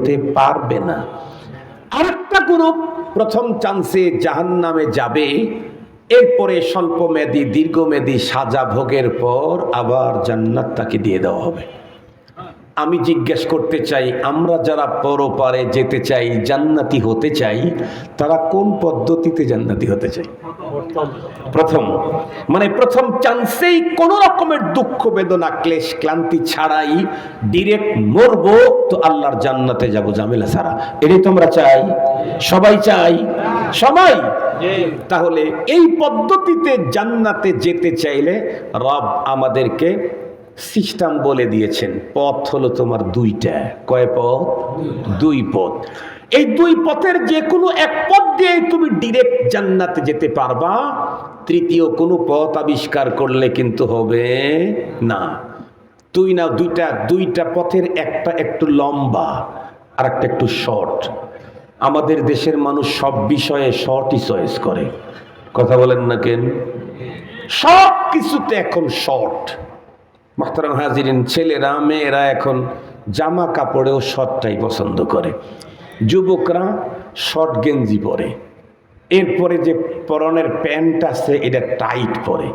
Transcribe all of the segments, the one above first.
হতে পারবে না। আরেকটা গ্রুপ প্রথম চান্সে জাহান্নামে যাবে, এরপরে স্বল্পমেয়াদী দীর্ঘমেয়াদী সাজা ভোগের পর আবার জান্নাত তাকে দিয়ে দেওয়া হবে। আমি জিজ্ঞেস করতে চাই, আমরা যারা পরপারে যেতে চাই, জান্নাতি হতে চাই, তারা কোন পদ্ধতিতে জান্নাতি হতে চাই? প্রথম, মানে প্রথম চান্সেই কোন রকমের দুঃখ বেদনা ক্লেশ ক্লান্তি ছাড়াই ডিরেক্ট মরবো, তো আল্লাহর জান্নাতে যাবো ঝামেলা ছাড়া। এটাই তোমরা চাই? সবাই চাই? সবাই? তাহলে এই পদ্ধতিতে জান্নাতে যেতে চাইলে রব আমাদেরকে সিস্টেম বলে দিয়েছেন। পথ হলো তোমার দুইটা। কয় পথ? দুই পথ। এই দুই পথের যে কোনো এক পথ দিয়ে তুমি ডিরেক্ট জান্নাতে যেতে পারবা। তৃতীয় কোনো পথ আবিষ্কার করলে কিন্তু হবে না। দুইটা পথের একটা একটু লম্বা আর একটা একটু শর্ট। আমাদের দেশের মানুষ সব বিষয়ে শর্টই চয়েস করে। কথা বলেন না কেন? সব কিছুতে এখন শর্ট। মুহতারাম হাজিরিন, ছেলেরা মেয়েরা এখন জামা কাপড়েও শর্টটাই পছন্দ করে। যুবকরা শর্ট গেঞ্জি পরে, এরপরে যে পরনের প্যান্ট আছে এটা টাইট পরে।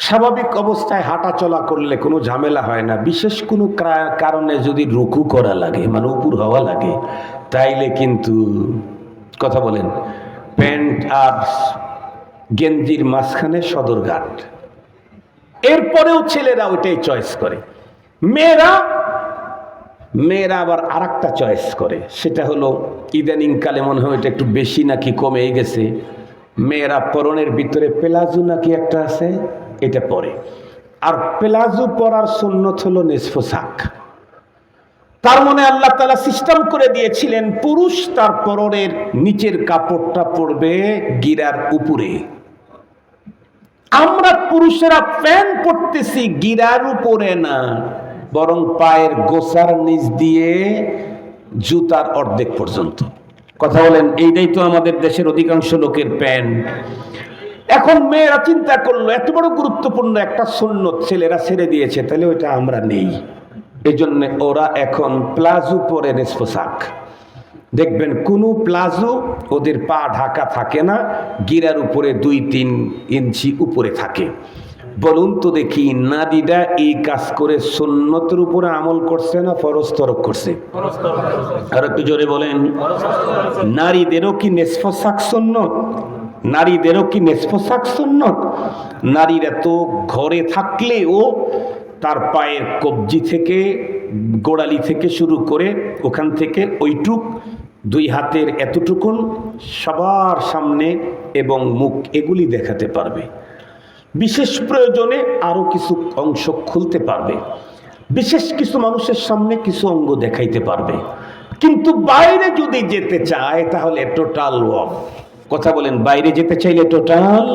স্বাভাবিক অবস্থায় হাঁটা চলা করলে কোনো ঝামেলা হয় না। বিশেষ কোনো কারণে যদি রুকু করা লাগে, মানে উপর হওয়া লাগে, তাইলে কিন্তু কথা বলেন প্যান্ট আর গেঞ্জির মাঝখানে সদরঘাট। এরপরেও ছেলেরা ওইটাই চয়েস করে। মেয়েরা আবার আর একটা চয়েস করে, সেটা হলো ইদানিং কালে মনে হয় এটা একটু বেশি নাকি কমে গেছে। মেয়েরা পরনের ভিতরে প্লাজো নাকি একটা আছে, এটা পরে। আর প্লাজো পরার সুন্নত হলো নিসফ সাক। তার মানে আল্লাহ তাআলা সিস্টেম করে দিয়েছিলেন, পুরুষ তার পরনের নিচের কাপড়টা পরবে গিরার উপরে। আমরা পুরুষেরা প্যান্ট পরতেছি গিরার উপরে না, বরং পায়ের গোছার নিচ দিয়ে জুতার অর্ধেক পর্যন্ত। কথা বলেন, এইটাই তো আমাদের দেশের অধিকাংশ লোকের প্যান্ট। এখন মেয়েরা চিন্তা করলো এত বড় গুরুত্বপূর্ণ একটা সুন্নত ছেলেরা ছেড়ে দিয়েছে, তাহলে ওইটা আমরা নেই। এজন্য ওরা এখন প্লাজো পরে নিসফ সাক। দেখবেন কোনো প্লাজো ওদের পা ঢাকা থাকে না, গিরার উপরে 2-3 ইঞ্চি উপরে থাকে। বলুন তো দেখি, নারীরা এই কাজ করে সুন্নতের উপরে আমল করছে না ফরজ তরক করছে? আর একটু জোরে বলেন। নারীদেরও কি নিসফ সাক সুন্নত? নারীদেরও কি নিসফ সাক সুন্নত? নারীরা তো ঘরে থাকলেও তার পায়ের কবজি থেকে গোড়ালি থেকে শুরু করে ওখান থেকে ওইটুক, 2 হাতের এতটুকুন সবার সামনে এবং মুখ এগুলি দেখাতে পারবে। বিশেষ প্রয়োজনে আরো কিছু অংশ খুলতে পারবে। বিশেষ কিছু মানুষের সামনে কিছু অঙ্গ দেখাইতে পারবে। কিন্তু বাইরে যদি যেতে চায় তাহলে টোটাল অফ। কথা বলেন, বাইরে যেতে চাইলে টোটাল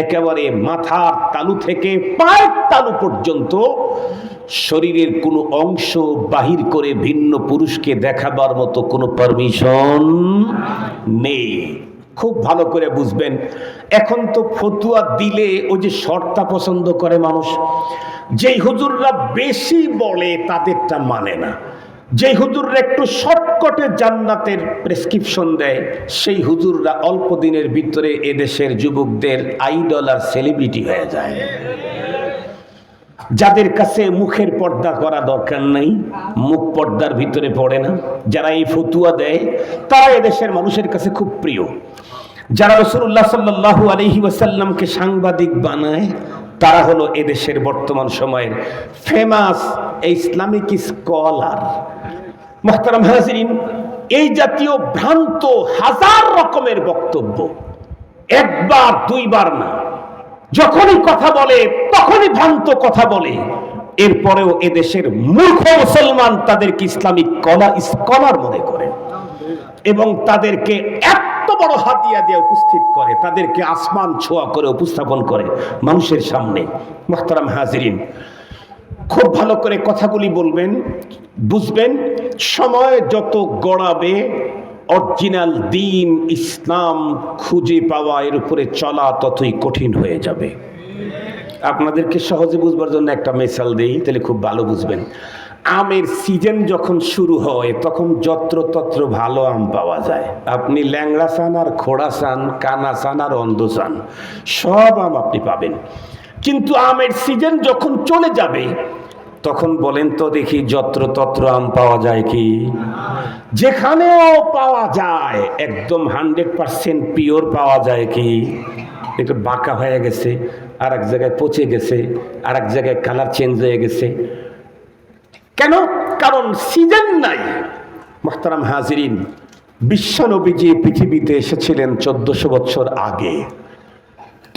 একেবারে মাথার তালু থেকে পায়ের তালু পর্যন্ত শরীরের কোনো অংশ বাহির করে ভিন্ন পুরুষকে দেখাবার মতো কোনো পারমিশন নেই। খুব ভালো করে বুঝবেন। এখন তো ফতুয়া দিলে ওই যে শর্টটা পছন্দ করে মানুষ। যেই হুজুররা বেশি বলে তাদেরটা মানে না। যেই হুজুররা একটু শর্টকটে জান্নাতের প্রেসক্রিপশন দেয়, সেই হুজুররা অল্প দিনের ভিতরে এদেশের যুবকদের আইডল আর সেলিব্রিটি হয়ে যায়। যাদের কাছে মুখের পর্দা করা দরকার নাই, মুখ পর্দার ভিতরে পড়ে না, যারা এই ফতুয়া দেয় তারা এদেশের মানুষের কাছে খুব প্রিয়। যারা রাসূলুল্লাহ সাল্লাল্লাহু আলাইহি ওয়াসাল্লামকে সাংবাদিক বানায়, তারা হলো এদেশের বর্তমান সময়ের ফেমাস ইসলামিক স্কলার। মুহতারাম হাজিরিন, এই জাতীয় ভ্রান্ত হাজার রকমের বক্তব্য, একবার দুইবার না, যখনই কথা বলে তখনই ভ্রান্ত কথা বলে। এরপরেও এদেশের মূর্খ মুসলমান তাদেরকে ইসলামিক স্কলার মনে করে এবং তাদেরকে এত বড় হাতিয়া দিয়ে উপস্থিত করে, তাদেরকে আসমান ছোঁয়া করে উপস্থাপন করে মানুষের সামনে। মুহতারাম হাজিরিন, খুব ভালো করে কথাগুলি বলবেন, বুঝবেন। সময় যত গড়াবে অরিজিনাল দিন ইসলাম খুঁজে পাওয়া, এর উপরে চলা ততই কঠিন হয়ে যাবে। আপনাদেরকে সহজে বুঝবার জন্য একটা মিসাল দেই, তাহলে খুব ভালো বুঝবেন। আমের সিজন যখন শুরু হয় তখন যত্রতত্র ভালো আম পাওয়া যায়। আপনি ল্যাংড়া চান আর খোড়া চান, কানা চান আর অন্ধ চান, সব আম আপনি পাবেন। কিন্তু আমের সিজন যখন চলে যাবে তখন বলেন তো দেখি যত্রতত্র আম পাওয়া যায় কি? যেখানেও পাওয়া যায় একদম 100% পিওর পাওয়া যায় কি? একটু বাঁকা হয়ে গেছে, আর এক জায়গায় পচে গেছে, আর এক জায়গায় কালার চেঞ্জ হয়ে গেছে। কেন? কারণ সিজন নাই। মুহতারাম হাজিরিন, বিশ্বনবীজি পৃথিবীতে এসেছিলেন 1400 বছর আগে।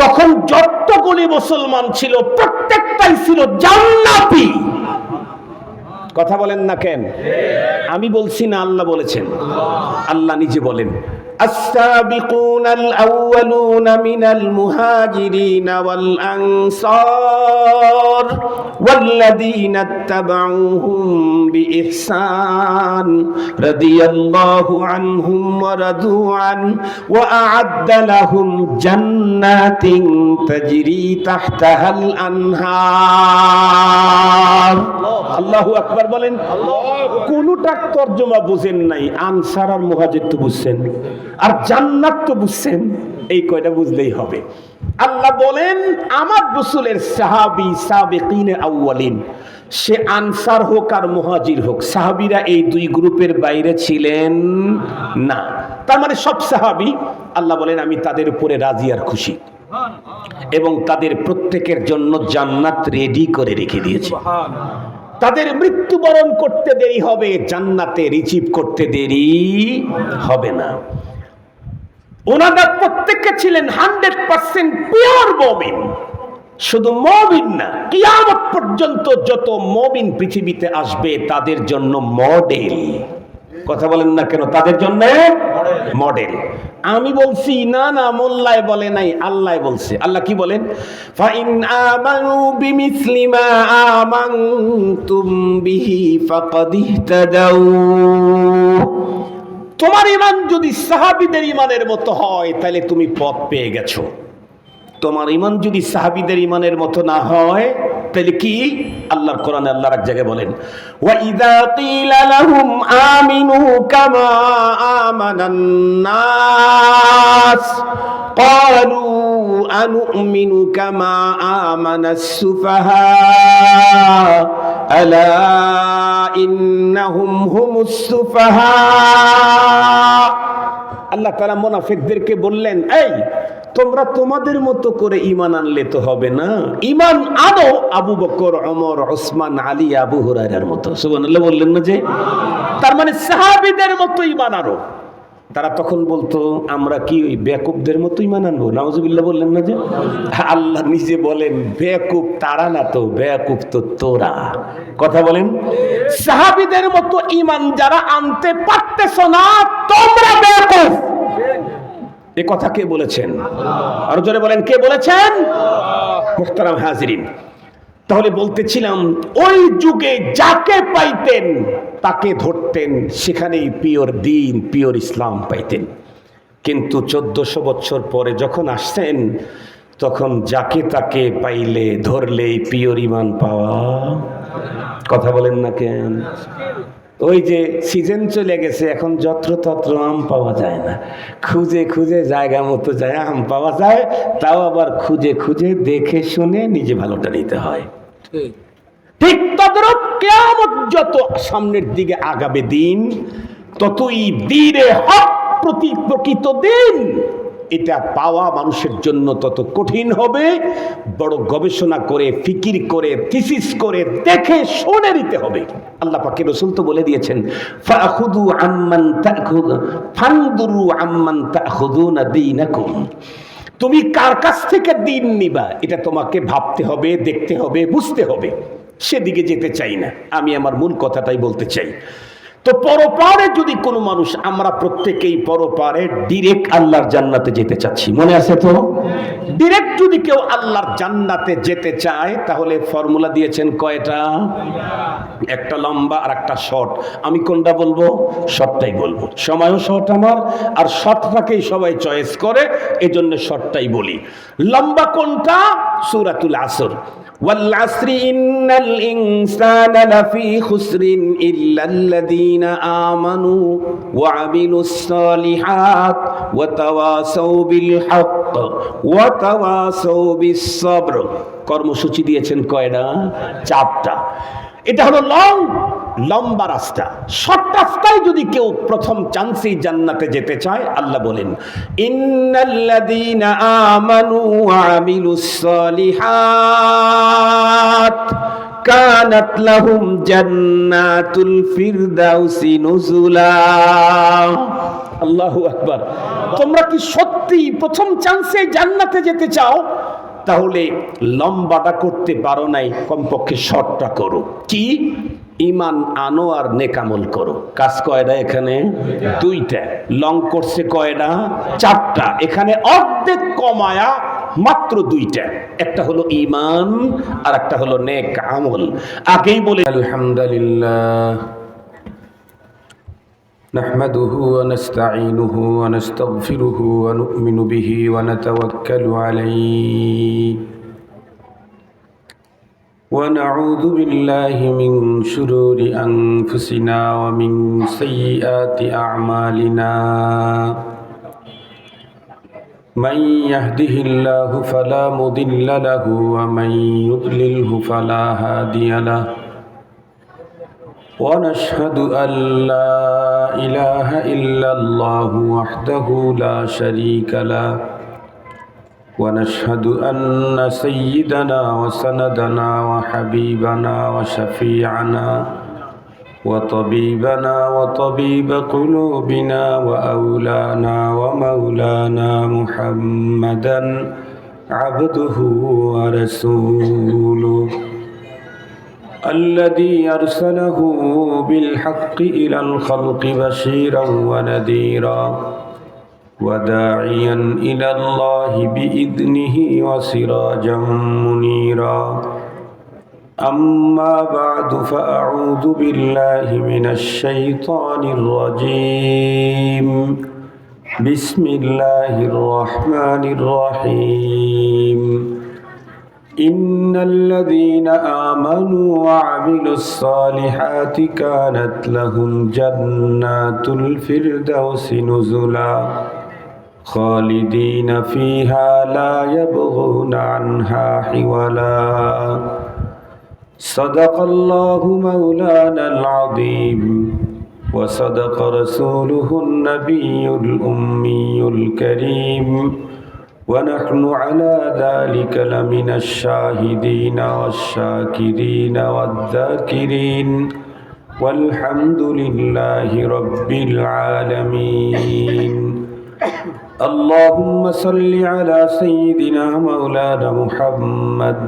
তখন যতগুলি মুসলমান ছিল প্রত্যেকটাই ছিল জান্নাতি। কথা বলেন না কেন? আমি বলছি না, আল্লাহ বলেছেন। আল্লাহ নিজে বলেন, আস-সাবিকুনাল আউয়ালুনা মিনাল মুহাজিরিনা ওয়াল আনসার ওয়াল্লাযীনা ইত্তাবাউহুম বিইহসান রাদিয়াল্লাহু আনহুম ওয়া রাদু আন ওয়া আ'আদ্দা লাহুম জান্নাতিন তাজরি তাহতাহাল আনহার। আল্লাহু আকবার বলেন। কোনটা তরজমা বুঝেন নাই? আনসার আর মুহাজির তো বুঝছেন, আর জান্নাত তো বুঝছেন। এই কয়টা বুঝলেই হবে। আল্লাহ বলেন আমার রাসূলের সাহাবী সাবিকিনে আউয়ালিন, সে আনসার হোক আর মুহাজির হোক, সাহাবীরা এই দুই গ্রুপের বাইরে ছিলেন না। তার মানে সব সাহাবী। আল্লাহ বলেন আমি তাদের উপরে রাজি আর খুশি, এবং তাদের প্রত্যেকের জন্য জান্নাত রেডি করে রেখে দিয়েছি। তাদের মৃত্যুবরণ করতে দেরি হবে, জান্নাতে রিসিভ করতে দেরি হবে না। ওনারা প্রত্যেকে ছিলেন 100% পিওর মুমিন। শুধু মুমিন না, কিয়ামত পর্যন্ত যত মুমিন পৃথিবীতে আসবে তাদের জন্য মডেল। কথা বলেন না কেন? তাদের জন্য মডেল। আমি বলছি না, না, মোল্লায় বলে নাই, আল্লাহ বলছে। আল্লাহ কি বলেন? ফাইন আমানু বিমিসলি মা আমানতুম বিহি ফাকাদ ইহতাদাউ। তোমার ঈমান যদি সাহাবীদের ঈমানের মতো হয় তাহলে তুমি পথ পেয়ে গেছো। তোমার ঈমান যদি সাহাবীদের ঈমানের মতো না হয় তাহলে কি? আল্লাহর কোরআনে আল্লাহর এক জায়গায় বলেন, ওয়া ইযা কিলা লাহুম আমিনু কামা আমানান নাস ক্বালু আনুমিনু কামা আমানাস সুফাহা আলা ইন্নাহুম হুমুস সুফাহা। আল্লাহ তাআলা মুনাফিকদেরকে বললেন, এই তোমরা তোমাদের মতো করে ঈমান আনলে তো হবে না, ঈমান আনো আবু বকর, ওমর, ওসমান, আলী, আবু হুরায়রার মতো। সুবহানাল্লাহ বললেন না যে? তার মানে সাহাবীদের মতো ঈমান আনো। তারা তখন বলতো আমরা কি ওই বেয়াকুবদের মতো ঈমান আনবো? নাউজুবিল্লাহ বললেন না যে? আল্লাহ নিজে বলেন বেয়াকুব তারা না তো, বেয়াকুব তো তোরা। কথা বলেন। সাহাবীদের মতো ঈমান যারা আনতে পারতেছো না তোমরা বেয়াকুব। এ কথা কে বলেছেন? আর জোরে বলেন, কে বলেছেন? মুহতারাম হাজিরিন, তাহলে বলতেছিলাম ওই যুগে যাকে পাইতেন তাকে ধরতেন, সেখানেই পিওর দিন, পিওর ইসলাম পাইতেন। কিন্তু 1400 বছর পরে যখন আসছেন তখন যাকে তাকে পাইলে ধরলেই পিওর ঈমান পাওয়া। কথা বলেন না কেন? ওই যে সিজন চলে গেছে, এখন যত্রতত্র আম পাওয়া যায় না। খুঁজে খুঁজে জায়গা মতো যায় আম পাওয়া যায়, তাও আবার খুঁজে খুঁজে দেখে শুনে নিজে ভালোটা নিতে হয়। ঠিক তদ্রূপ কিয়ামত যত সামনের দিকে আগাবে দিন, ততই দ্বীরে হক প্রকৃত দিন এটা পাওয়া মানুষের জন্য তত কঠিন হবে। বড় গবেষণা করে, ফিকির করে, থিসিস করে, দেখে শুনে নিতে হবে। আল্লাহ পাকের রাসূল তো বলে দিয়েছেন, ফাখুদু আম্মান তাখুদু ফানদুরু আম্মান তাখুদুনা দীনাকুম। তুমি কার কাছ থেকে দিন নিবা এটা তোমাকে ভাবতে হবে, দেখতে হবে, বুঝতে হবে। সেদিকে যেতে চাই না, আমি আমার মূল কথাটাই বলতে চাই। তো পরপারে যদি কোনো মানুষ, আমরা প্রত্যেকেই পরপারে ডিরেক্ট আল্লাহর জান্নাতে যেতে চাচ্ছি, মনে আছে তো? ডিরেক্ট যদি কেউ আল্লাহর জান্নাতে যেতে চায় তাহলে ফর্মুলা দিয়েছেন কয়টা? একটা লম্বা আর একটা শর্ট। আমি কোনটা বলবো? শর্টটাই বলবো। সময়ও শর্ট আমার, আর শর্টটাকেই সবাই চয়েস করে, এজন্য শর্টটাই বলি। লম্বা কোনটা? সূরাতুল আসর, ওয়াল আসরি ইন্নাল ইনসানা লাফি খুসরিন ইল্লাল্লাযীনা আমানু ওয়া আমিলুস সালিহাত ওয়া তাওয়াসাউ বিল হক ওয়া তাওয়াসাউ বিস সবর। কর্মসূচি দিয়েছেন কয়টা? 4টা। এটা হলো লম্বা রাস্তা। শর্ট রাস্তায় যদি কেউ প্রথম চান্সেই জান্নাতে যেতে চায়, আল্লাহ বলেন ইন্নাল্লাযীনা আমানু ওয়া আমিলুস সালিহাত কানাত লাহুম জান্নাতুল ফিরদাউসি নুজুলা। আল্লাহু আকবার। তোমরা কি সত্যি প্রথম চান্সে জান্নাতে যেতে চাও? তাহলে লম্বাটা করতে পারো নাই, কমপক্ষে শর্টটা করো। কি? ঈমান আনো আর নেকামল করো। কাজ কয়টা এখানে? 2টা। লং করছে কয়টা? 4টা। এখানে অর্ধেক কমায়া মাত্র 2টা। একটা হলো ঈমান আর একটা হলো নেক আমল। আগেই বলে আলহামদুলিল্লাহ نحمده ونستعينه ونستغفره ونؤمن به ونتوكل عليه ونعوذ بالله من شرور أنفسنا ومن سيئات أعمالنا من يهده الله فلا مضل له ومن يضلله فلا هادي له ونشهد أن لا إله إلا الله وحده لا شريك له ونشهد أن سيدنا وسندنا وحبيبنا وشفيعنا وطبيبنا وطبيب قلوبنا وأولانا ومولانا محمدا عبده ورسوله الذي أرسله بالحق إلى الخلق بشيرا ونذيرا وداعيا إلى الله بإذنه وسراجا منيرا أما بعد فأعوذ بالله من الشيطان الرجيم بسم الله الرحمن الرحيم إن الذين آمنوا وعملوا الصالحات كانت لهم جنات الفردوس نزلا خالدين فيها لا يبغون عنها حولا صدق الله مولانا العظيم وصدق رسوله النبي الأمي الكريم ونحن على ذلك لمن الشاهدين والشاكرين والذاكرين والحمد لله رب العالمين اللهم صل على سيدنا مولانا محمد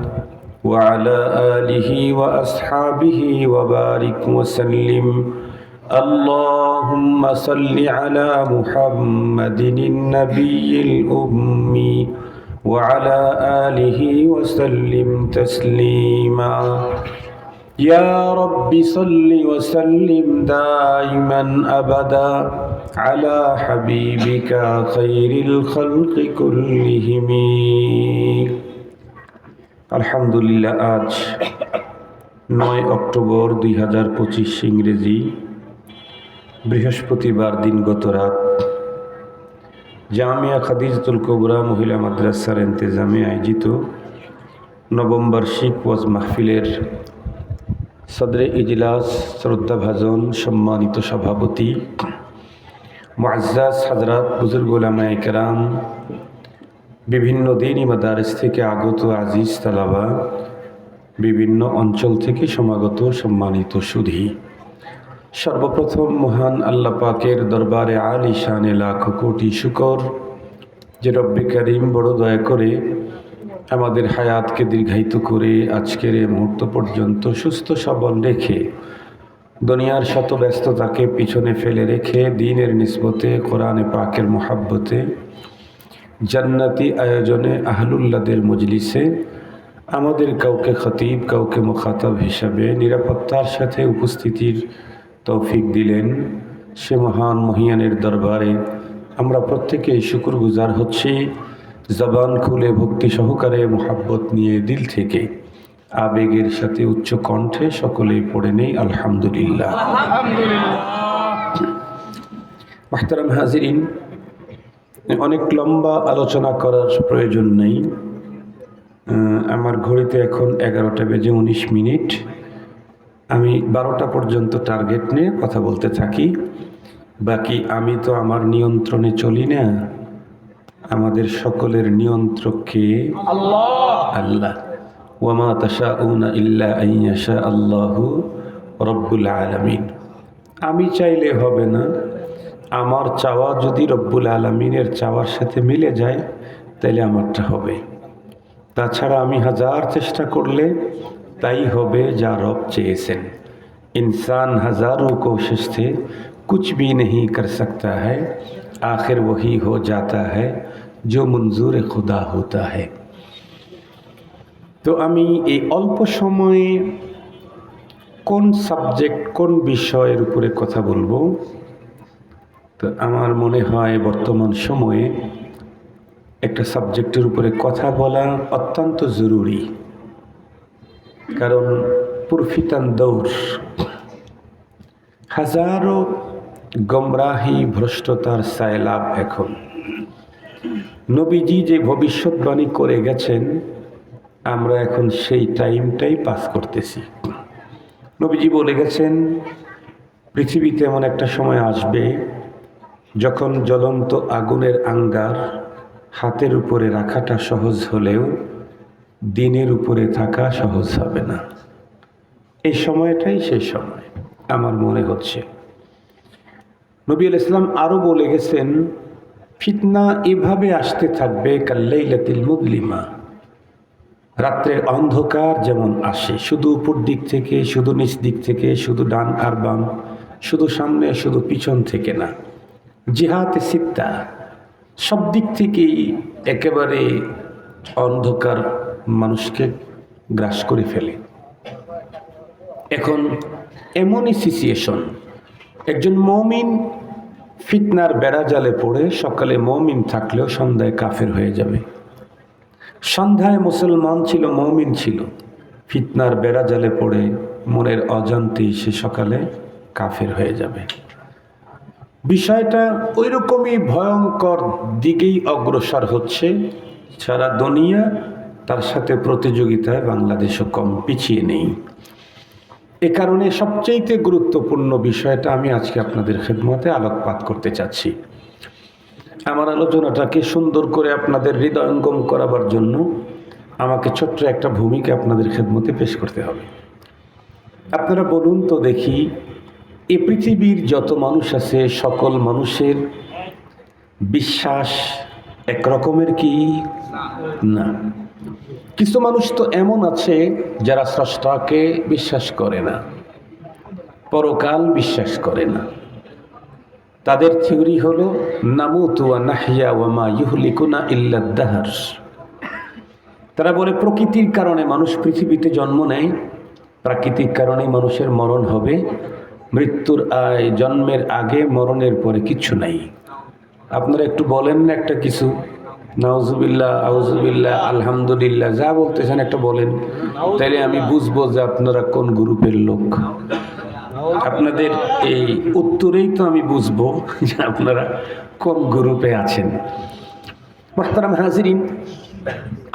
وعلى آله وأصحابه وبارك وسلم اللهم صل على محمد النبي الأمي وعلى آله وسلم تسليما يا رب صل وسلم دائما أبدا على حبيبك خير الخلق كلهم الحمد لله। আজ 9 অক্টোবর 2025 ইংরেজি, বৃহস্পতিবার দিনগত রাত জামিয়া খাদিজাতুল কুবরা মহিলা মাদ্রাসার ইন্তেজামে আয়োজিত নবম বার্ষিক ওয়াজ মাহফিলের সদরে ইজলাস শ্রদ্ধাভাজন সম্মানিত সভাপতি মুআজ্জাজ হযরত বুজুর্গ উলামায়ে কেরাম, বিভিন্ন দ্বীনি মাদারিস থেকে আগত আজিজ তালাবা, বিভিন্ন অঞ্চল থেকে সমাগত সম্মানিত সুধী, সর্বপ্রথম মহান আল্লাহ পাকের দরবারে আলী শানে লাখ কোটি শুকর যে রব্বে করিম বড় দয়া করে আমাদের হায়াতকে দীর্ঘায়িত করে আজকের এই মুহূর্ত পর্যন্ত সুস্থ সবল রেখে দুনিয়ার শত ব্যস্ততাকে পিছনে ফেলে রেখে দ্বীনের নিসবতে কোরআনে পাকের মোহাব্বতে জান্নাতি আয়োজনে আহলুল্লাহদের মজলিসে আমাদের কাউকে খতিব কাউকে মুখাতাব হিসাবে নিরাপত্তার সাথে উপস্থিতির তৌফিক দিলেন। সে মহান মহিয়ানের দরবারে আমরা প্রত্যেকেই শুকরগুজার হচ্ছি জবান খুলে ভক্তি সহকারে মোহাব্বত নিয়ে দিল থেকে আবেগের সাথে উচ্চ কণ্ঠে সকলেই পড়ে নেই আলহামদুলিল্লাহ। মুহতারাম হাজিরিন, অনেক লম্বা আলোচনা করার প্রয়োজন নেই। আমার ঘড়িতে এখন 11:19। আমি 12টা পর্যন্ত টার্গেট নিয়ে কথা বলতে থাকি। বাকি আমি তো আমার নিয়ন্ত্রণে চলি না, আমাদের সকলের নিয়ন্ত্রক কে? আল্লাহ। ওয়ামা তাশাউনা ইল্লা আন ইয়াশা আল্লাহু রব্বুল আলামিন। আমি চাইলে হবে না, আমার চাওয়া যদি রব্বুল আলামিনের চাওয়ার সাথে মিলে যায় তাইলে আমারটা হবে। তাছাড়া আমি হাজার চেষ্টা করলে তাই হবে যা রব চেয়েছেন। इंसान हजारों कोशिश से कुछ भी नहीं कर सकता है, आखिर वही हो जाता है जो मंजूर खुदा होता है। তো আমি এই অল্প সময়ে কোন সাবজেক্ট, কোন বিষয়ের উপরে কথা বলবো, তো আমার মনে হয় বর্তমান সময়ে একটা সাবজেক্টের উপরে কথা বলা অত্যন্ত জরুরি। কারণ পুরফিতান দৌড়, হাজারো গমরাহী ভ্রষ্টতার সায়লাব এখন। নবীজি যে ভবিষ্যৎবাণী করে গেছেন আমরা এখন সেই টাইমটাই পাস করতেছি। নবীজি বলে গেছেন পৃথিবীতে এমন একটা সময় আসবে যখন জ্বলন্ত আগুনের আঙ্গার হাতের উপরে রাখাটা সহজ হলেও দিনের উপরে থাকা সহজ হবে না। এই সময়টাই সেই সময় আমার মনে হচ্ছে। নবী আলাইহিস সালাম আরও বলে গেছেন ফিতনা এভাবে আসতে থাকবে কাল্লাইলাতিল মুযলিমা, রাত্রের অন্ধকার যেমন আসে, শুধু উপর দিক থেকে, শুধু নিচ দিক থেকে, শুধু ডান আর বাম, শুধু সামনে শুধু পিছন থেকে না, জিহাতে সিত্তা, সব দিক থেকেই একেবারে অন্ধকার মানুষকে গ্রাস করে ফেলে। এখন এমনই সিচুয়েশন, একজন মুমিন ফিতনার বেড়া জালে পড়ে সকালে মুমিন থাকলেও সন্ধ্যায় কাফের হয়ে যাবে। সন্ধ্যায় মুসলমান ছিল, মুমিন ছিল, ফিতনার বেড়া জালে পড়ে মনের অজান্তেই সে সকালে কাফের হয়ে যাবে। বিষয়টা ওই রকমই ভয়ঙ্কর দিকেই অগ্রসর হচ্ছে। সারা দুনিয়া তার সাথে প্রতিযোগিতায় বাংলাদেশও কম পিছিয়ে নেই। এ কারণে সবচেয়ে গুরুত্বপূর্ণ বিষয়টা আমি আজকে আপনাদের খেদমতে আলোকপাত করতে চাচ্ছি। আমার আলোচনাটাকে সুন্দর করে আপনাদের হৃদয়ঙ্গম করাবার জন্য আমাকে ছোট্ট একটা ভূমিকা আপনাদের খেদমতে পেশ করতে হবে। আপনারা বলুন তো দেখি, এ পৃথিবীর যত মানুষ আছে সকল মানুষের বিশ্বাস একরকমের কি না? কিছু মানুষ তো এমন আছে যারা স্রষ্টাকে বিশ্বাস করে না, পরকাল বিশ্বাস করে না। তাদের থিওরি হলো নামুতু ওয়া নাহইয়া ওয়া মা ইউহলিকুনা ইল্লা দাহর। তারা বলে প্রকৃতির কারণে মানুষ পৃথিবীতে জন্ম নেয়, প্রাকৃতিক কারণে মানুষের মরণ হবে, মৃত্যুর জন্মের আগে মরণের পরে কিছু নাই। আপনারা একটু বলেন না একটা কিছু, নাউজুবিল্লাহ, আউজুবিল্লাহ, আলহামদুলিল্লাহ, যা বলতেছেন একটা বলেন, তাইলে আমি বুঝবো যে আপনারা কোন গ্রুপের লোক। আপনাদের এই উত্তরেই তো আমি বুঝবো যে আপনারা কোন গ্রুপে আছেন। মুহতারাম হাজিরিন,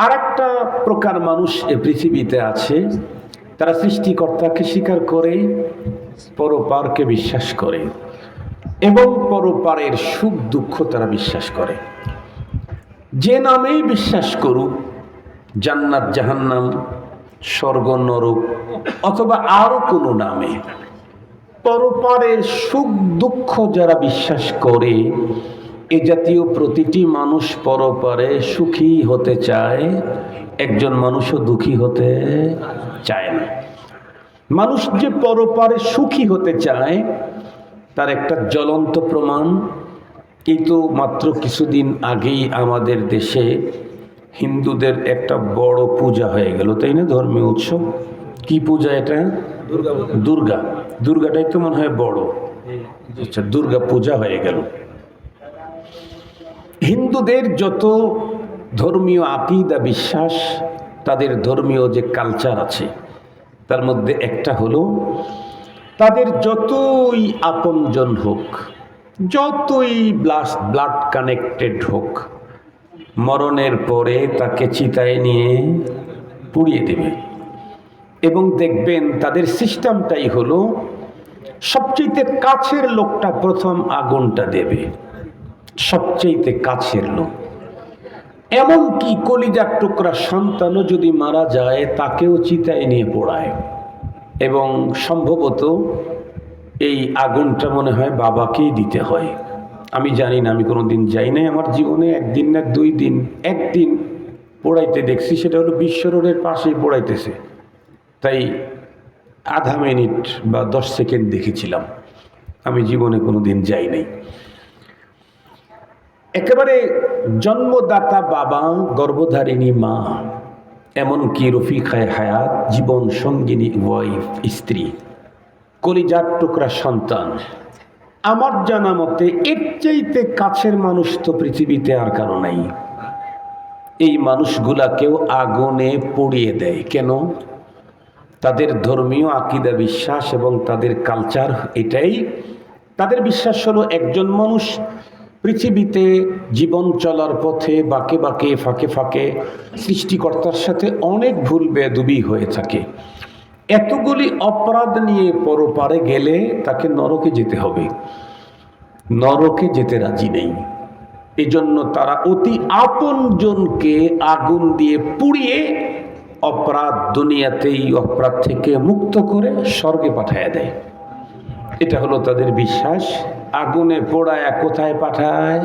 আর একটা প্রকার মানুষ এ পৃথিবীতে আছে, তারা সৃষ্টিকর্তাকে স্বীকার করে, পরপারকে বিশ্বাস করে এবং পরপারের সুখ দুঃখ তারা বিশ্বাস করে। যে নামেই বিশ্বাস করুক, জান্নাত জাহান্নাম, স্বর্গ নরক অথবা আরো কোনো নামে, পরপারের সুখ দুঃখ যারা বিশ্বাস করে, এ জাতীয় প্রতিটি মানুষ পরপারে সুখী হতে চায়, একজন মানুষও দুঃখী হতে চায় না। মানুষ যে পরপারে সুখী হতে চায় তার একটা জ্বলন্ত প্রমাণ কিন্তু মাত্র কিছুদিন আগেই আমাদের দেশে হিন্দুদের একটা বড় পূজা হয়ে গেল, তাই না? ধর্মীয় উৎসব। কি পূজা এটা? দুর্গা। দুর্গাটাই তো মনে হয় বড়। আচ্ছা, দুর্গা পূজা হয়ে গেল। হিন্দুদের যত ধর্মীয় আকীদা বিশ্বাস, তাদের ধর্মীয় যে কালচার আছে তার মধ্যে একটা হলো তাদের যতই আপনজন হোক, যতই ব্লাড কানেক্টেড হোক, মরণের পরে তাকে চিতায় নিয়ে পুড়িয়ে দেবে। এবং দেখবেন তাদের সিস্টেমটাই হলো সবচেয়ে কাছের লোকটা প্রথম আগুনটা দেবে, সবচেয়ে কাছের লোক। এমনকি কলিজার টুকরা সন্তানও যদি মারা যায় তাকেও চিতায় নিয়ে পোড়ায়। এবং সম্ভবত এই আগুনটা মনে হয় বাবাকেই দিতে হয়। আমি জানি না, আমি কোনোদিন যাই নাই আমার জীবনে, একদিন না 2 দিন, একদিন পোড়াইতে দেখছি, সেটা হলো বিশ্ব রোডের পাশেই পোড়াইতেছে। তাই আধা মিনিট বা 10 সেকেন্ড দেখেছিলাম, আমি জীবনে কোনোদিন যাই নাই। একেবারে জন্মদাতা বাবা, গর্ভধারিণী মা, এমনকি রফিকায়ে হায়াত, জীবন সঙ্গিনী ওয়াইফ, স্ত্রী, কলিজার টুকরা সন্তান, আমার জানা মতে এর চাইতে কাছের মানুষ তো পৃথিবীতে আর কারো নাই। এই মানুষগুলাকেও আগুনে পুড়িয়ে দেয় কেন? তাদের ধর্মীয় আকীদা বিশ্বাস এবং তাদের কালচার এটাই। তাদের বিশ্বাস হলো একজন মানুষ পৃথিবীতে জীবন চলার পথে বাঁকে বাঁকে, ফাঁকে ফাঁকে সৃষ্টিকর্তার সাথে অনেক ভুল বেয়াদবি হয়ে থাকে। এতগুলি অপরাধ নিয়ে পরপারে গেলে তাকে নরকে যেতে হবে, নরকে যেতে রাজি নেই। এজন্য তারা অতি আপনজনকে আগুন দিয়ে পুড়িয়ে অপরাধ দুনিয়াতেই অপরাধ থেকে মুক্ত করে স্বর্গে পাঠায় দেয়। এটা হলো তাদের বিশ্বাস। আগুনে পোড়ায় কোথায় পাঠায়?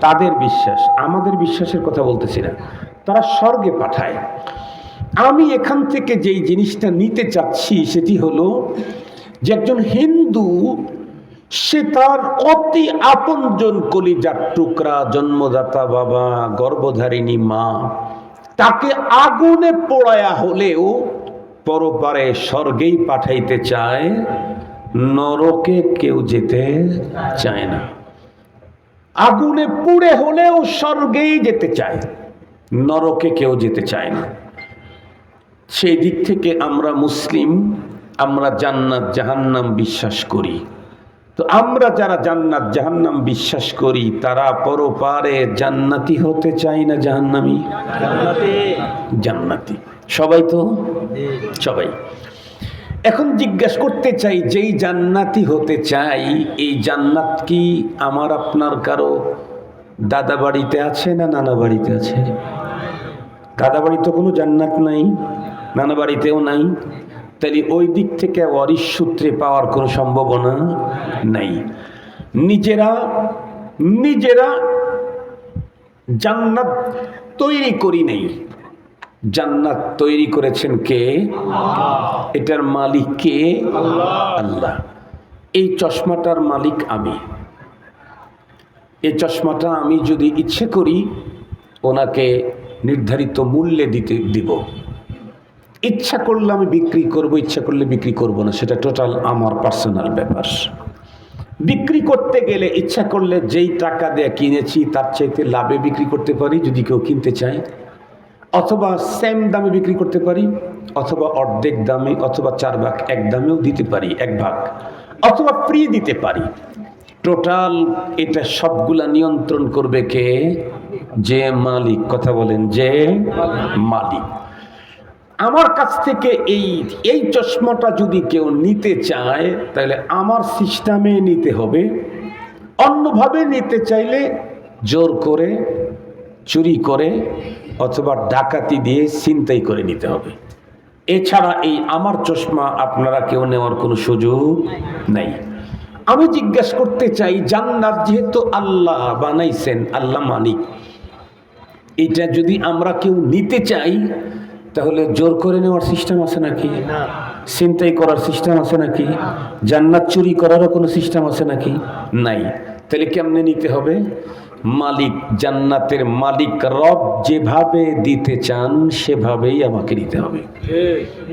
তাদের বিশ্বাস, আমাদের বিশ্বাসের কথা বলতেছি না। তারা স্বর্গে পাঠায়। আমি এখান থেকে যেই জিনিসটা নিতে চাচ্ছি সেটি হলো যে একজন হিন্দু সে তার অতি আপনজন কলিজার টুকরা জন্মদাতা বাবা, গর্ভধারিণী মা, তাকে আগুনে পোড়ায়া হলেও পরপারে স্বর্গেই পাঠাইতে চায়, নরকে কেউ যেতে চায় না। আগুনে পুড়ে হলেও স্বর্গেই যেতে চায়, নরকে কেউ যেতে চায় না। সেই দিক থেকে আমরা মুসলিম, আমরা জান্নাত জাহান্নাম বিশ্বাস করি। তো আমরা যারা জান্নাত জাহান্নাম বিশ্বাস করি তারা পরপারে জান্নাতি হতে চাই না জাহান্নামী? জান্নাতি সবাই তো, সবাই। এখন জিজ্ঞাসা করতে চাই, যেই জান্নাতি হতে চাই, এই জান্নাত কি আমার আপনার কারো দাদা বাড়িতে আছে না নানা বাড়িতে আছে? দাদা বাড়িতে কোনো জান্নাত নাই, নানা বাড়িতেও নাই। তাহলে ওই দিক থেকে ওয়ারিশ সূত্রে পাওয়ার কোনো সম্ভাবনা নাই। নিজেরা নিজেরা জান্নাত তৈরি করি নাই, জান্নাত তৈরি করেছেন কে? এটার মালিক কে? আল্লাহ। এই চশমাটার মালিক আমি। এই চশমাটা আমি যদি ইচ্ছে করি ওনাকে নির্ধারিত মূল্যে দিব, ইচ্ছা করলে আমি বিক্রি করব, ইচ্ছা করলে বিক্রি করব না, সেটা টোটাল আমার পার্সোনাল ব্যাপার। বিক্রি করতে গেলে ইচ্ছা করলে যেই টাকা দিয়ে কিনেছি তার চাইতে লাভে বিক্রি করতে পারি যদি কেউ কিনতে চায়, অথবা সেম দামে বিক্রি করতে পারি, অথবা অর্ধেক দামে, অথবা 4 ভাগ 1 দামেও দিতে পারি, 1 ভাগ, অথবা ফ্রি দিতে পারি। টোটাল এটা সবগুলা নিয়ন্ত্রণ করবে কে? যে মালিক। কথা বলেন, যে মালিক। আমার কাছ থেকে এই চশমাটা যদি কেউ নিতে চায় তাহলে আমার সিস্টেমে নিতে হবে। অন্যভাবে নিতে চাইলে জোর করে, চুরি করে, অথবা ডাকাতি দিয়ে ছিনতাই করে নিতে হবে। এছাড়া এই আমার চশমা আপনারা কেউ নেওয়ার কোনো সুযোগ নাই। আমি জিজ্ঞাসা করতে চাই, জান্নাত যেহেতু আল্লাহ বানাইছেন, আল্লাহ মালিক, এটা যদি আমরা কেউ নিতে চাই তাহলে জোর করে নেওয়ার সিস্টেম আছে নাকি? ছিনতাই করার সিস্টেম আছে নাকি? জান্নাত চুরি করারও কোনো সিস্টেম আছে নাকি? নাই। তাহলে কেমনে নিতে হবে? মালিক, জান্নাতের মালিক রব যেভাবে দিতে চান সেভাবেই আমাকে নিতে হবে।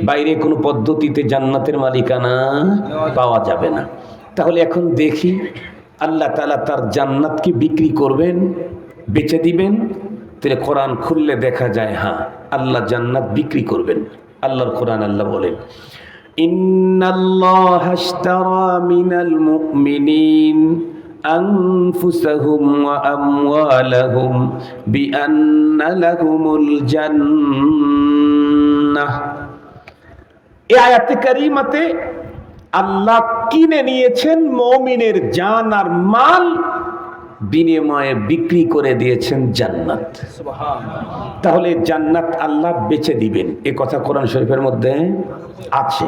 বাইরে কোনো পদ্ধতিতে জান্নাতের মালিকানা পাওয়া যাবে না। তাহলে এখন দেখি, আল্লাহ তাআলা তার জান্নাতকে বিক্রি করবেন, বেচে দিবেন, তাহলে কোরআন খুললে দেখা যায় হ্যাঁ আল্লাহ জান্নাত বিক্রি করবেন। আল্লাহর কোরআন আল্লাহ বলেন, ইন্নাল্লাহা আশতারা মিনাল মুমিনিন আনফুসাহুম ওয়া আমওয়ালাহুম বিআন্না লাহুমুল জান্নাহ। এই আয়াতে কারিমাতে আল্লাহ কিনে নিয়েছেন মুমিনের জান আর মাল, বিনিময়ে বিক্রি করে দিয়েছেন জান্নাত। তাহলে জান্নাত আল্লাহ বেচে দিবেন, এ কথা কোরআন শরীফের মধ্যে আছে।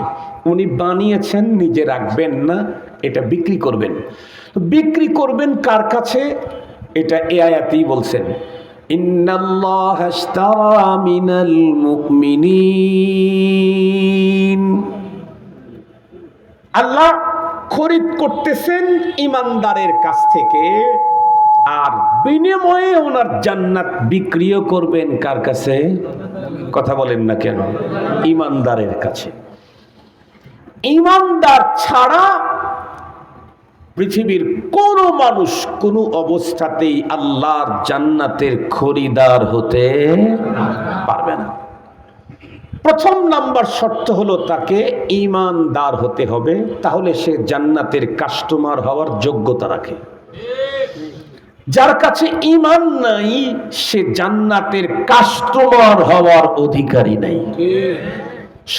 উনি বানিয়েছেন, নিজে রাখবেন না, এটা বিক্রি করবেন। বিক্রি করবেন কার কাছে? এটা এই আয়াতেই বলছেন, ইন্নাল্লাহা আশতারা মিনাল মুমিনিন। আল্লাহ খরিদ করতেছেন ইমানদারের কাছ থেকে, আর বিনিময়ে ওনার জান্নাত বিক্রিও করবেন কার কাছে? কথা বলেন না কেন? ইমানদারের কাছে। ইমানদার ছাড়া পৃথিবীর কোন মানুষ কোন অবস্থাতেই আল্লাহর জান্নাতের খরিদার হতে পারবে না। প্রথম নাম্বার শর্ত হলো তাকে ইমানদার হতে হবে, তাহলে সে জান্নাতের কাস্টমার হওয়ার যোগ্যতা রাখে। যার কাছে ঈমান নাই সে জান্নাতের কাস্টমার হওয়ার অধিকারী নাই।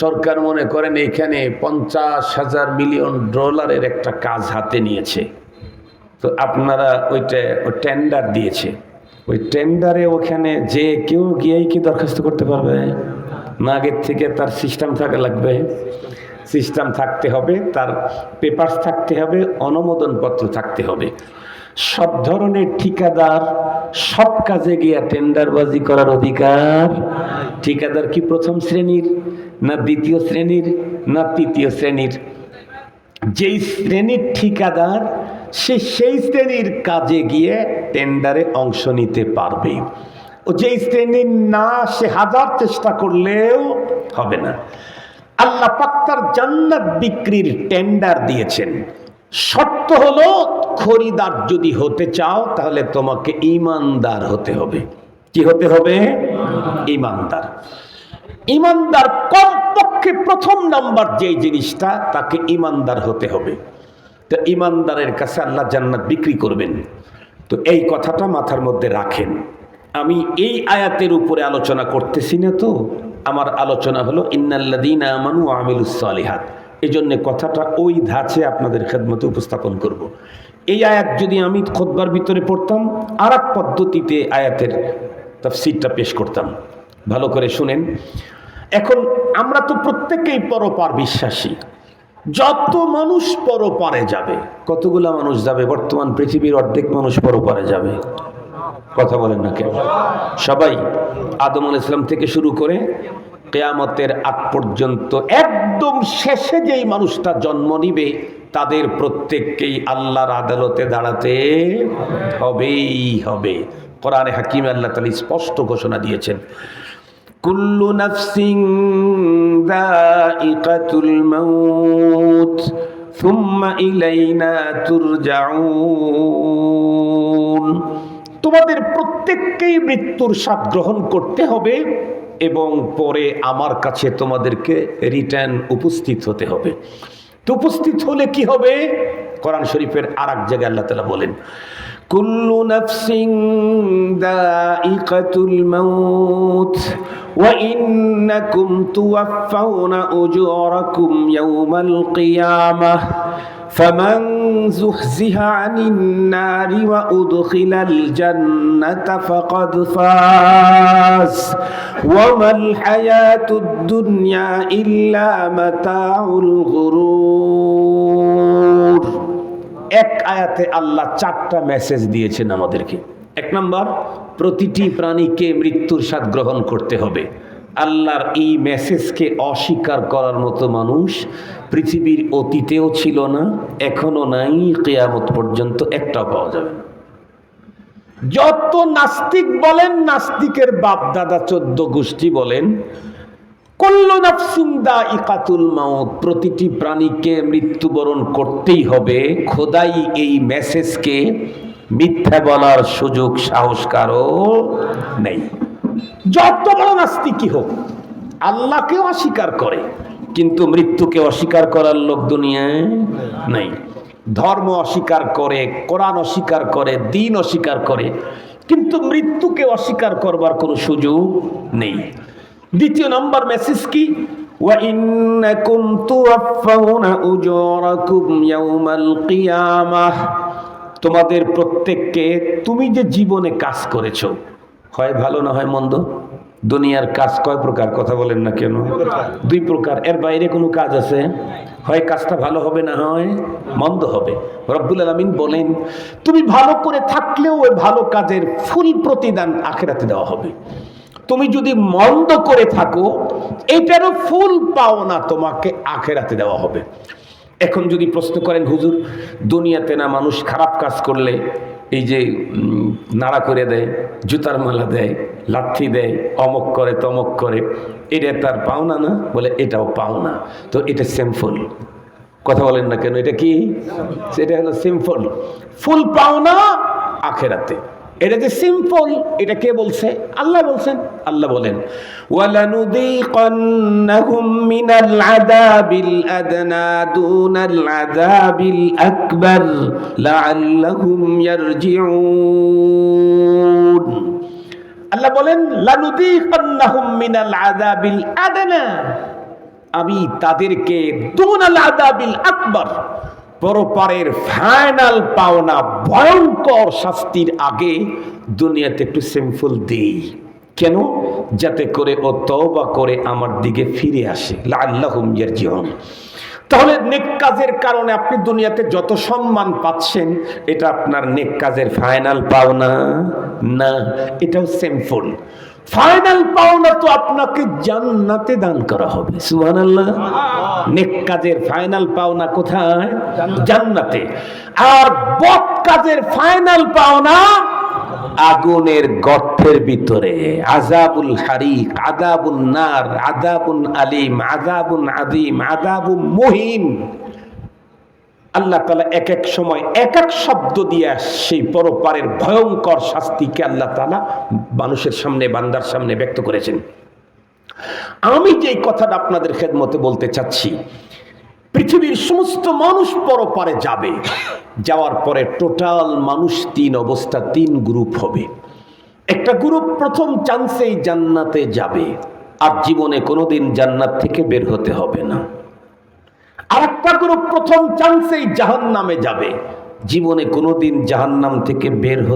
সরকার মনে করেন এখানে 50,000 মিলিয়ন ডলারের একটা কাজ হাতে নিয়েছে, তো আপনারা ওইটা টেন্ডার দিয়েছে, ওই টেন্ডারে ওখানে যে কেউ গিয়েই কি দরখাস্ত করতে পারবে না? আগের থেকে তার সিস্টেম থাকা লাগবে, সিস্টেম থাকতে হবে, তার পেপারস থাকতে হবে, অনুমোদনপত্র থাকতে হবে। সব ধরনের ঠিকাদার সব কাজে গিয়া টেন্ডারবাজি করার অধিকার। ঠিকাদার কি প্রথম শ্রেণীর, না দ্বিতীয় শ্রেণীর, না তৃতীয় শ্রেণীর? যেই শ্রেণীর ঠিকাদার সে সেই শ্রেণীর কাজে গিয়ে টেন্ডারে অংশ নিতে পারবে। ও যেই শ্রেণীর না, সে হাজার চেষ্টা করলেও হবে না। আল্লাহ পাক তার জান্নাত বিক্রির টেন্ডার দিয়েছেন। শর্ত হলো খরিদার যদি হতে চাও তাহলে তোমাকে ঈমানদার হতে হবে। কি হতে হবে? ঈমানদার। ঈমানদার কমপক্ষে প্রথম নাম্বার যে জিনিসটা, তাকে ঈমানদার হতে হবে। তো ঈমানদারের কাছে আল্লাহ জান্নাত বিক্রি করবেন। তো এই কথাটা মাথার মধ্যে রাখেন। আমি এই আয়াতের উপরে আলোচনা করতেছি না, তো আমার আলোচনা হলো ইন্নাল্লাযীনা আমানু ওয়া আমিলুস সালিহাত। এই জন্য কথাটা ওই ধাঁচে আপনাদের খেদমতে উপস্থাপন করব। এই আয়াত যদি আমি খুতবার ভিতরে পড়তাম, আর এক পদ্ধতিতে আয়াতের তাফসীরটা পেশ করতাম। ভালো করে শুনেন। এখন আমরা তো প্রত্যেকেই পরপার বিশ্বাসী। যত মানুষ পরপারে যাবে, কতগুলা মানুষ যাবে? বর্তমান পৃথিবীর অর্ধেক মানুষ পরপারে যাবে। কথা বলেন না কেন? সবাই। আদম আলাইহিস সালাম থেকে শুরু করে কিয়ামতের আগ পর্যন্ত একদম শেষে যেই মানুষটা জন্ম নিবে, তাদের প্রত্যেককেই আল্লাহর আদালতে দাঁড়াতে হবেই হবে। কোরআনে হাকিমে আল্লাহ তাআলা স্পষ্ট ঘোষণা দিয়েছেন, কুল্লু নাফসিন যায়িকাতুল মাউত সুম্মা ইলাইনা তুরজাউন। তোমাদের প্রত্যেককেই মৃত্যুর স্বাদ গ্রহণ করতে হবে এবং পরে আমার কাছে তোমাদেরকে রিটার্ন উপস্থিত হতে হবে। তো উপস্থিত হলে কি হবে? কোরআন শরীফের আর এক জায়গায় আল্লাহ তাআলা বলেন, কুল্লু নাফসিন যায়িকাতুল মাউত ওয়া ইন্নাকুম তুওয়াফাউনা উজুরাকুম ইয়াওমাল কিয়ামাহ فمن زحزح عن النار وأدخل الجنة فقد فاز وما الحياة الدنيا إلا متاع الغرور। এক আয়াতে আল্লাহ 4টা মেসেজ দিয়েছেন আমাদেরকে। এক নাম্বার, প্রতিটি প্রাণীকে মৃত্যুর স্বাদ গ্রহণ করতে হবে। আল্লাহর এই মেসেজকে অস্বীকার করার মতো মানুষ পৃথিবীর অতীতেও ছিল না, এখনো নাই, কিয়ামত পর্যন্ত একটাও পাওয়া যাবে না। যত নাস্তিক বলেন, নাস্তিকের বাপ দাদা 14 গোষ্ঠী বলেন, কুল্লু নাফসিন যায়িকাতুল মাউত, প্রতিটি প্রাণীকে মৃত্যুবরণ করতেই হবে। খোদাই এই মেসেজকে মিথ্যা বলার সুযোগ সাহস কারো নেই। যত বড় নাস্তিকই হোক, আল্লাহকেও অস্বীকার করে, কিন্তু মৃত্যুকে অস্বীকার করার লোক দুনিয়ায় নেই। ধর্ম অস্বীকার করে, কোরআন অস্বীকার করে, দ্বীন অস্বীকার করে, কিন্তু মৃত্যুকে অস্বীকার করবার কোনো সুযোগ নেই। দ্বিতীয় নম্বর মেসেজ কি? وَإِنَّكُمْ تُوَفَّوْنَ أُجُورَكُمْ يَوْمَ الْقِيَامَةِ। তোমাদের প্রত্যেককে, তুমি যে জীবনে কাজ করেছো, হয় ভালো না হয় মন্দ, দুনিয়ার কাজ কয় প্রকার কথা বলেন না কেন? দুই প্রকার, এর বাইরে কোনো কাজ আছে? হয় কাজটা ভালো হবে, না হয় মন্দ হবে। রব্বুল আলামিন বলেন, তুমি ভালো করে থাকলেও ওই ভালো কাজের ফুল প্রতিদান আখিরাতে দেওয়া হবে। তুমি যদি মন্দ করে থাকো, এটারও ফুল পাওনা তোমাকে আখিরাতে দেওয়া হবে। এখন যদি প্রশ্ন করেন, হুজুর দুনিয়াতে না মানুষ খারাপ কাজ করলে এই যে নাড়া করে দেয়, জুতার মালা দেয়, লাথি দেয়, অমক করে তমক করে, এটা তার পাওনা না? বলে এটাও পাওনা। তো এটা সিম্পল, কথা বলেন না কেন? এটা কি? সেটা হলো সিম্পল, ফুল পাওনা আখিরাতে। এটা যে সিম্পল, এটা কে বলছে? আল্লাহ বলছেন। আল্লাহ বলেন, ওয়ালানুযীকান্নাহুম মিনাল আযাবিল আদনা দুনাল আযাবিল আকবার লাআল্লাহুম ইয়ারজিউন। আল্লাহ বলেন, লানুযীকান্নাহুম মিনাল আযাবিল আদনা, আমি তাদেরকে দুনাল আযাবিল আকবার, পরপারের ফাইনাল পাওনা ভয়ঙ্কর শাস্তির আগে দুনিয়াতে একটু সিম্পল দেই। কেন? যাতে করে ও তওবা করে আমার দিকে ফিরে আসে, লাআল্লাহুম ইয়ারজিউন। তাহলে নেক কাজের কারণে আপনি দুনিয়াতে যত সম্মান পাচ্ছেন, এটা আপনার নেক কাজের ফাইনাল পাওনা না, এটাও সিম্পল। ফাইনাল পাওনা তো আপনাকে জান্নাতে দান করা হবে। সুবহানাল্লাহ। নেক কাজের ফাইনাল পাওনা কোথায়? জান্নাতে। আর বদ কাজের ফাইনাল পাওনা আগুনের গর্তের ভিতরে, আযাবুল হারিক, আযাবুন নার, আযাবুন আলিম, আযাবুন আযীম, আযাবুম মুহিন। আল্লাহ তাআলা এক এক সময় এক এক শব্দ দিয়ে সেই পরপারের ভয়ঙ্কর শাস্তিকে আল্লাহ তাআলা মানুষের সামনে, বান্দার সামনে ব্যক্ত করেছেন। আমি যে কথাটা আপনাদের খেদমতে বলতে চাচ্ছি, পৃথিবীর সমস্ত মানুষ পরপারে যাবে, যাওয়ার পরে টোটাল মানুষ তিন অবস্থা, তিন গ্রুপ হবে। একটা গ্রুপ প্রথম চান্সেই জান্নাতে যাবে, আর জীবনে কোনোদিন জান্নাত থেকে বের হতে হবে না। আর একটা গ্রুপ প্রথম চান্সেই জাহান্নামে যাবে, জীবনে কোনোদিন জাহান্নাম থেকে বের হতে